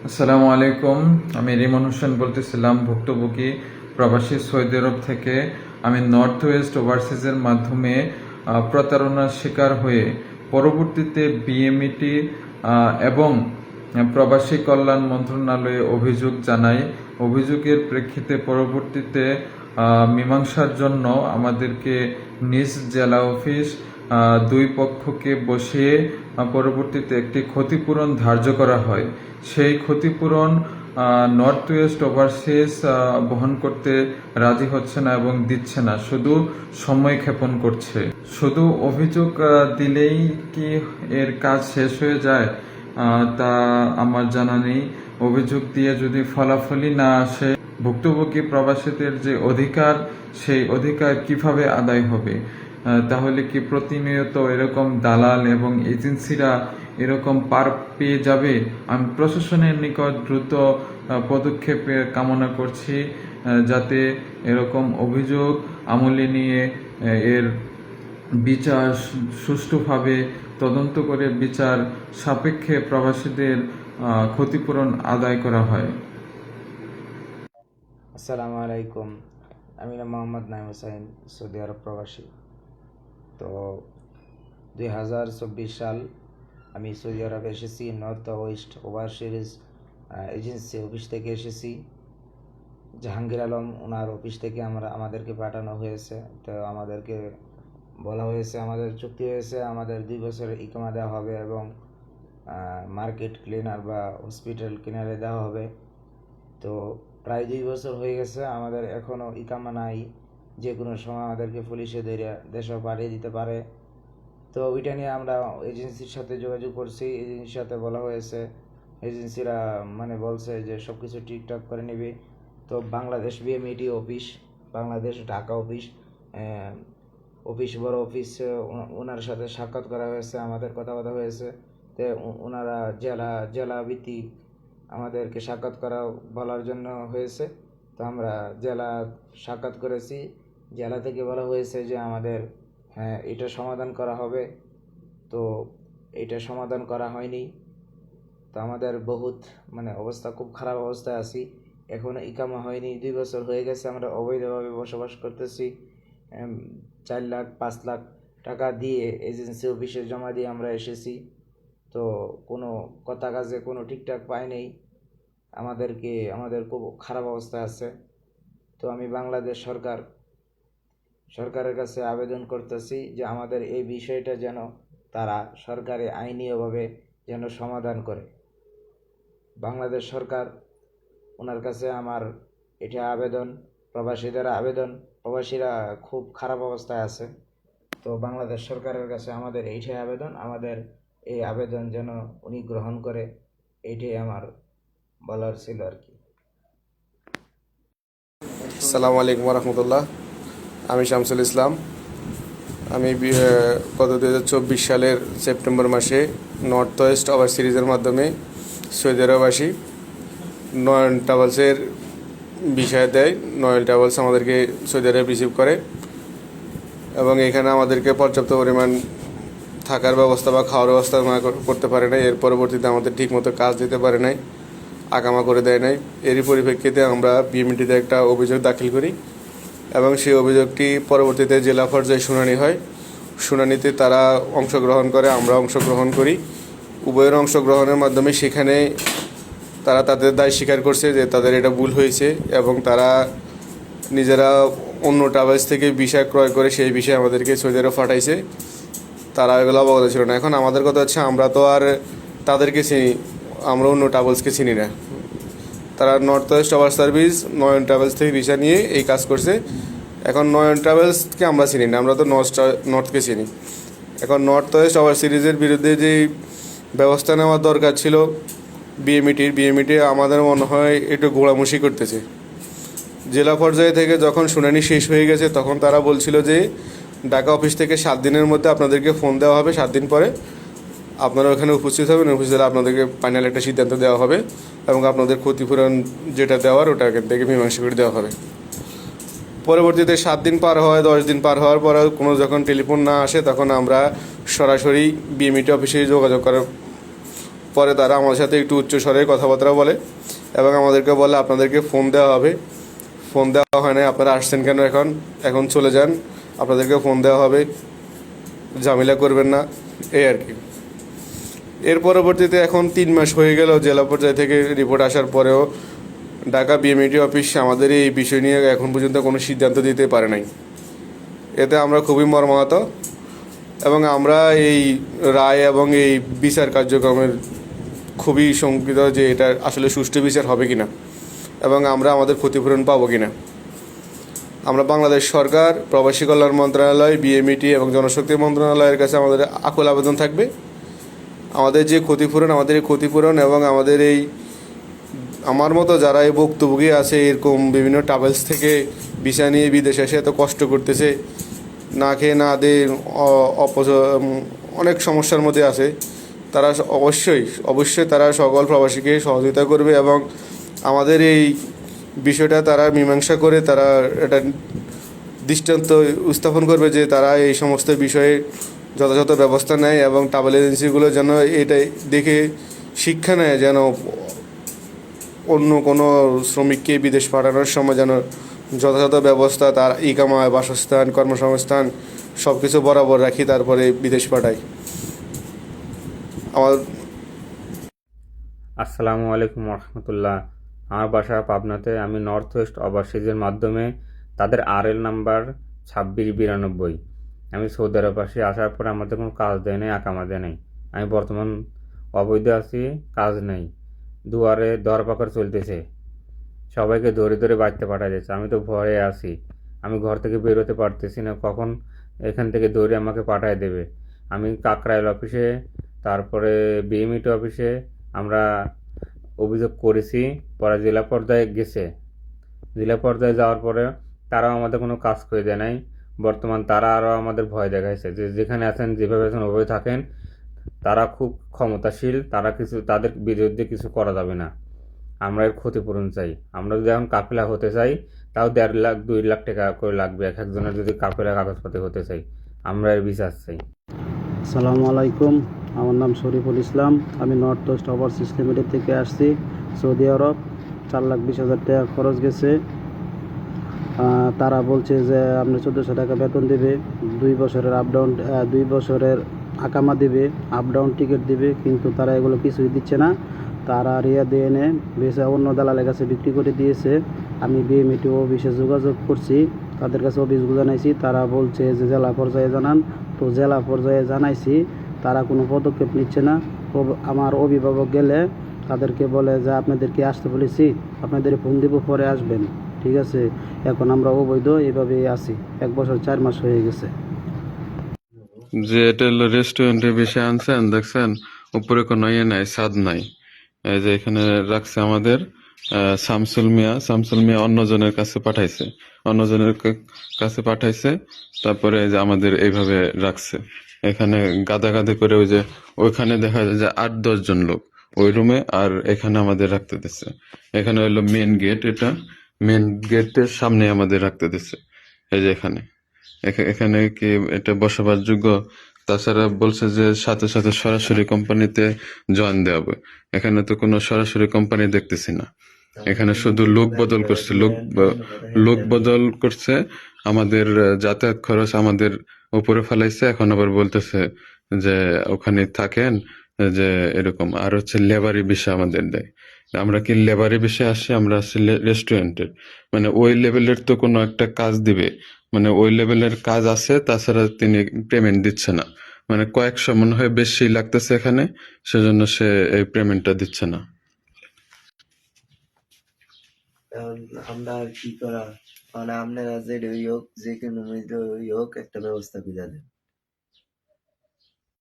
আসসালামু আলাইকুম। আমি রিমন হোসেন বলতেছিলাম ভুক্তভোগী প্রবাসী সৌদি আরব থেকে। আমি নর্থ ওয়েস্ট ওভারসিজের মাধ্যমে প্রতারণার শিকার হয়ে পরবর্তীতে বিএমইটি এবং প্রবাসী কল্যাণ মন্ত্রণালয়ে অভিযোগ জানাই। অভিযোগের প্রেক্ষিতে পরবর্তীতে মীমাংসার জন্য আমাদেরকে নিজ জেলা অফিস দুই পক্ষকে বসিয়ে পরবর্তীতে একটি ক্ষতিপূরণ ধার্য করা হয়। সেই ক্ষতিপূরণ নর্থ ওয়েস্ট ওভারসিজ বহন করতে রাজি হচ্ছে না এবং দিচ্ছে না, শুধু সময় ক্ষেপণ করছে। শুধু অভিযোগ দিলেই কি এর কাজ শেষ হয়ে যায় তা আমার জানা নেই। অভিযোগ দিয়ে যদি ফলাফলই না আসে, ভুক্তভোগী প্রবাসীদের যে অধিকার, সেই অধিকার কিভাবে আদায় হবে? তাহলে কি প্রতিনিয়ত এরকম দালাল এবং এজেন্সিরা এরকম পার পেয়ে যাবে? আমি প্রশাসনের নিকট দ্রুত পদক্ষেপ কামনা করছি, যাতে এরকম অভিযোগ আমলে নিয়ে এর বিচার সুষ্ঠুভাবে তদন্ত করে বিচার সাপেক্ষে প্রবাসীদের ক্ষতিপূরণ আদায় করা হয়। আসসালামু আলাইকুম। আমি মোহাম্মদ নাইম হুসাইন, সৌদি আরব প্রবাসী। তো 2024 সাল আমি সৌদি আরবে এসেছি। North West overseas agency office থেকে এসেছি। জাহাঙ্গীর আলম ওনার অফিস থেকে আমাদেরকে পাঠানো হয়েছে। তো আমাদেরকে বলা হয়েছে, আমাদের চুক্তি হয়েছে, আমাদের 2 বছরের ইকামা দেওয়া হবে এবং মার্কেট ক্লিনার বা হসপিটাল ক্লিনারে দেওয়া হবে। তো প্রায় 2 বছর হয়ে গেছে, আমাদের এখনও ইকামা নাই। যে কোনো সময় আমাদেরকে পুলিশে ধরে দেশে পাঠিয়ে দিতে পারে। তো ওইটা নিয়ে আমরা এজেন্সির সাথে যোগাযোগ করছি। এজেন্সির সাথে বলা হয়েছে, এজেন্সিরা বলছে যে সব কিছু ঠিকঠাক করে নেবে। তো Bangladesh BMET office, Bangladesh Dhaka office, বড় অফিস, ওনার সাথে সাক্ষাৎ করা হয়েছে, আমাদের কথা হয়েছে। তো ওনারা জেলা ভিত্তিক আমাদেরকে সাক্ষাৎ করা বলার জন্য হয়েছে। তো আমরা জেলা সাক্ষাৎ করেছি। জেলা থেকে বলা হয়েছে যে আমাদের এটা সমাধান করা হবে। তো এটা সমাধান করা হয়নি। তো আমাদের বহুত অবস্থা, খুব খারাপ অবস্থায় আছি। এখনও ইকামা হয়নি, 2 বছর হয়ে গেছে আমরা অবৈধভাবে বসবাস করতেছি। 4 লাখ 5 লাখ টাকা দিয়ে এজেন্সি অফিসে জমা দিয়ে আমরা এসেছি। তো কোনো কথা কাজে কোনো ঠিকঠাক পাই নেই। আমাদের খুব খারাপ অবস্থা আছে। তো আমি বাংলাদেশ সরকারের কাছে আবেদন করতেছি যে আমাদের এই বিষয়টা যেন তারা সরকারি আইনীয়ভাবে যেন সমাধান করে। বাংলাদেশ সরকার, ওনার কাছে আমার এটা আবেদন, প্রবাসীদের আবেদন। প্রবাসীরা খুব খারাপ অবস্থায় আছে। তো বাংলাদেশ সরকারের কাছে আমাদের এইটাই আবেদন, আমাদের এই আবেদন যেন উনি গ্রহণ করে। এইটাই আমার বলার ছিল আর কি। আসসালামু আলাইকুম রহমতুল্লাহ। আমি শামসুল ইসলাম। আমি গত 2024 সালের সেপ্টেম্বর মাসে নর্থ ওয়েস্ট ওভার সিরিজের মাধ্যমে সৌদি আরব আসি। নয়ন ট্রাভেলসের বিষয় দেয়। নয়ন ট্রাভেলস আমাদেরকে সৌদি আরব রিসিভ করে এবং এখানে আমাদেরকে পর্যাপ্ত পরিমাণ থাকার ব্যবস্থা বা খাওয়ার ব্যবস্থা করতে পারে নাই। এর পরবর্তীতে আমাদের ঠিকমতো কাজ দিতে পারে নাই, আকামা করে দেয় নাই। এরই পরিপ্রেক্ষিতে আমরা বিএমইটিতে একটা অভিযোগ দাখিল করি এবং সেই অভিযোগটি পরবর্তীতে জেলা পর্যায়ে শুনানি হয়। শুনানিতে তারা অংশগ্রহণ করে, আমরা অংশগ্রহণ করি। উভয়ের অংশগ্রহণের মাধ্যমে সেখানে তারা তাদের দায় স্বীকার করছে যে তাদের এটা ভুল হয়েছে এবং তারা নিজেরা অন্য ট্রাভেলস থেকে ভিসা ক্রয় করে সেই বিষয়ে আমাদেরকে সৌদি আরব পাঠাইছে। তারা এগুলো অবগত ছিল না। এখন আমাদের কথা হচ্ছে, আমরা তো আর তাদেরকে চিনি, আমরা অন্য ট্রাভেলসকে চিনি না। তারা নর্থ ওয়েস্ট ওভার সার্ভিস নয়ন ট্রাভেলস থেকে ভিসা নিয়ে এই কাজ করছে। এখন নয়ন ট্রাভেলসকে আমরা চিনি না, আমরা তো নর্থকে চিনি। এখন নর্থ ওয়েস্ট ওভার সিরিজের বিরুদ্ধে যেই ব্যবস্থা নেওয়ার দরকার ছিল বিএমইটি আমাদের মনে হয় একটু গোড়ামুষি করতেছে। জেলা পর্যায়ে থেকে যখন শুনানি শেষ হয়ে গেছে তখন তারা বলছিল যে ঢাকা অফিস থেকে 7 দিনের মধ্যে আপনাদেরকে ফোন দেওয়া হবে, 7 দিন পরে আপনারা ওখানে উপস্থিত হবেন। উপস্থিত হলে আপনাদেরকে ফাইনাল একটা সিদ্ধান্ত দেওয়া হবে এবং আপনাদের ক্ষতিপূরণ যেটা দেওয়ার ওটা এখান থেকে মীমাংসা করে দেওয়া হবে। পরবর্তীতে 7 দিন পার হয়, 10 দিন পার হওয়ার পরেও কোনো যখন টেলিফোন না আসে তখন আমরা সরাসরি বিএমইটি অফিসে যোগাযোগ করার পরে তারা আমাদের সাথে একটু উচ্চস্বরে কথাবার্তা বলে এবং আমাদেরকে বলে আপনাদেরকে ফোন দেওয়া হবে। ফোন দেওয়া হয় না, আপনারা আসছেন কেন, এখন চলে যান, আপনাদেরকে ফোন দেওয়া হবে, ঝামেলা করবেন না, এই আর কি। এর পরবর্তীতে এখন 3 মাস হয়ে গেল জেলা পর্যায় থেকে রিপোর্ট আসার পরেও ঢাকা বিএমইটি অফিস আমাদের এই বিষয় নিয়ে এখন পর্যন্ত কোনো সিদ্ধান্ত দিতে পারে নাই। এতে আমরা খুবই মর্মাহত এবং আমরা এই রায় এবং এই বিচার কার্যক্রমের খুবই শঙ্কিত যে এটা আসলে সুষ্ঠু বিচার হবে কিনা এবং আমরা আমাদের ক্ষতিপূরণ পাবো কিনা। আমরা বাংলাদেশ সরকার, প্রবাসী কল্যাণ মন্ত্রণালয়, বিএমইটি এবং জনশক্তি মন্ত্রণালয়ের কাছে আমাদের আকুল আবেদন থাকবে আমাদের যে ক্ষতিপূরণ, আমাদের এই ক্ষতিপূরণ এবং আমাদের এই আমার মতো যারা এই ভুক্তভোগী আছে এরকম বিভিন্ন ট্রাভেলস থেকে ভিসা নিয়ে বিদেশে এসে এত কষ্ট করতেছে, না খেয়ে না দিয়ে অনেক সমস্যার মধ্যে আছে, তারা অবশ্যই তারা সকল প্রবাসীকে সহযোগিতা করবে এবং আমাদের এই বিষয়টা তারা মীমাংসা করে তারা এটা দৃষ্টান্ত স্থাপন করবে যে তারা এই সমস্ত বিষয়ে যথাযথ ব্যবস্থা নেয় এবং ট্রাভেল এজেন্সিগুলো যেন এটা দেখে শিক্ষা নেয়, যেন অন্য কোনো শ্রমিককে বিদেশ পাঠানোর সময় যেন যথাযথ ব্যবস্থা, তার ইকামা, বাসস্থান, কর্মসংস্থান সব কিছু বরাবর রাখি, তারপরে বিদেশ পাঠাই। আমার আসসালামু আলাইকুম রহমতুল্লাহ। আমার বাসা পাবনাতে। আমি নর্থ ওয়েস্ট ওভারসিজের মাধ্যমে তাদের RL নাম্বার 2692। আমি সৌদি আরব আসার পরে আমাদের কোনো কাজ দেয় নাই, আকামা দেয় নাই। আমি বর্তমান অবৈধ আছি, কাজ নেই, দুয়ারে দরপাকড় চলতেছে, সবাইকে ধরে ধরে বাড়িতে পাঠা যাচ্ছে। আমি তো ভয়ে আছি, আমি ঘর থেকে বেরোতে পারতেছি না, কখন এখান থেকে ধরে আমাকে পাঠায় দেবে। আমি কাকরাইল অফিসে, তারপরে বিএমইটি অফিসে আমরা অভিযোগ করেছি, পরে জেলা পর্যায়ে গেছে। জেলা পর্যায়ে যাওয়ার পরে তারাও আমাদের কোনো কাজ করে দেয় নাই। বর্তমান তারা আরও আমাদের ভয় দেখাইছে যে যেখানে আছেন, যেভাবে আছেন ওভাবে থাকেন, তারা খুব ক্ষমতাশীল, তাদের বিরুদ্ধে কিছু করা যাবে না। আমরা এর ক্ষতিপূরণ চাই। আমরা যদি এখন কাফেলা হতে চাই, তাও 1.5 লাখ 2 লাখ টাকা করে লাগবে এক একজনের, যদি কাফেলা কাগজপত্র হতে চাই। আমরা এর বিচার চাই। আসসালামু আলাইকুম, আমার নাম শরীফুল ইসলাম। আমি নর্থ ওয়েস্ট ওভারসিজ লিমিটেড থেকে আসছি সৌদি আরব। 4,20,000 টাকা খরচ গেছে। তারা বলছে যে আপনি 1400 টাকা বেতন দেবে, 2 বছরের আপডাউন, 2 বছরের আকামা দিবে, আপডাউন টিকিট দিবে, কিন্তু তারা এগুলো কিছুই দিচ্ছে না। তারা রিয়া দিয়ে এনে বেশি অন্য দালালের কাছে বিক্রি করে দিয়েছে। আমি বিএমইটি অফিসে যোগাযোগ করছি, তাদের কাছে অভিযোগ জানাইছি। তারা বলছে যে জেলা পর্যায়ে জানান, তো জেলা পর্যায়ে জানাইছি, তারা কোনো পদক্ষেপ নিচ্ছে না। আমার অভিভাবক গেলে তাদেরকে বলে যে আপনাদেরকে আসতে বলেছি, আপনাদের ফোন দিব, পরে আসবেন, ঠিক আছে। এখন আমরা অবৈধ এভাবেই আছি, 1 বছর 4 মাস হয়ে গেছে। যে এটা হলো রেস্টুরেন্টের বিষয়ে আনছেন, দেখছেন উপরে কোনো ইয়ে নাই, ছাদ নাই। এই যে এখানে রাখছে আমাদের শামসুল মিয়া অন্যজনের কাছে পাঠাইছে, তারপরে এই যে আমাদের এইভাবে রাখছে। এখানে গাদাগাদি করে ওই যে ওইখানে দেখা যায় যে 8-10 জন লোক ওই রুমে, আর এখানে আমাদের রাখতে দিচ্ছে। এখানে হলো মেন গেট, এটা মেন গেটের সামনে আমাদের রাখতে দিচ্ছে। এই যে এখানে কি এটা বসবাসযোগ্য? তাছাড়া বলছে যে সাথে সাথে সরাসরি কোম্পানিতে জয়েন দেওয়া হবে। এখানে তো কোনো সরাসরি কোম্পানি দেখতেছি না। এখানে শুধু লোক বদল করছে। আমাদের যাতায়াত খরচ আমাদের উপরে ফেলাইছে। এখন আবার বলতেছে যে ওখানে থাকেন, যে এরকম। আর হচ্ছে লেবারি বিষয় আমাদের দেয়। আমরা কি লেবারি বিষয়ে আসি? আমরা আসছি রেস্টুরেন্টের, মানে ওই লেভেলের তো কোনো একটা কাজ দিবে, মানে ওই লেভেলের কাজ আছে, তাছাড়া তিনি পেমেন্ট দিচ্ছে না। মানে কয়েকশো মনে হয় বেশি লাগতেছে এখানে, সেজন্য সে এই পেমেন্টটা দিচ্ছে না। এখন আমরা আর কি করা, মানে আপনারা যে হোক, যে কোনো হোক, একটা ব্যবস্থা করে দেন।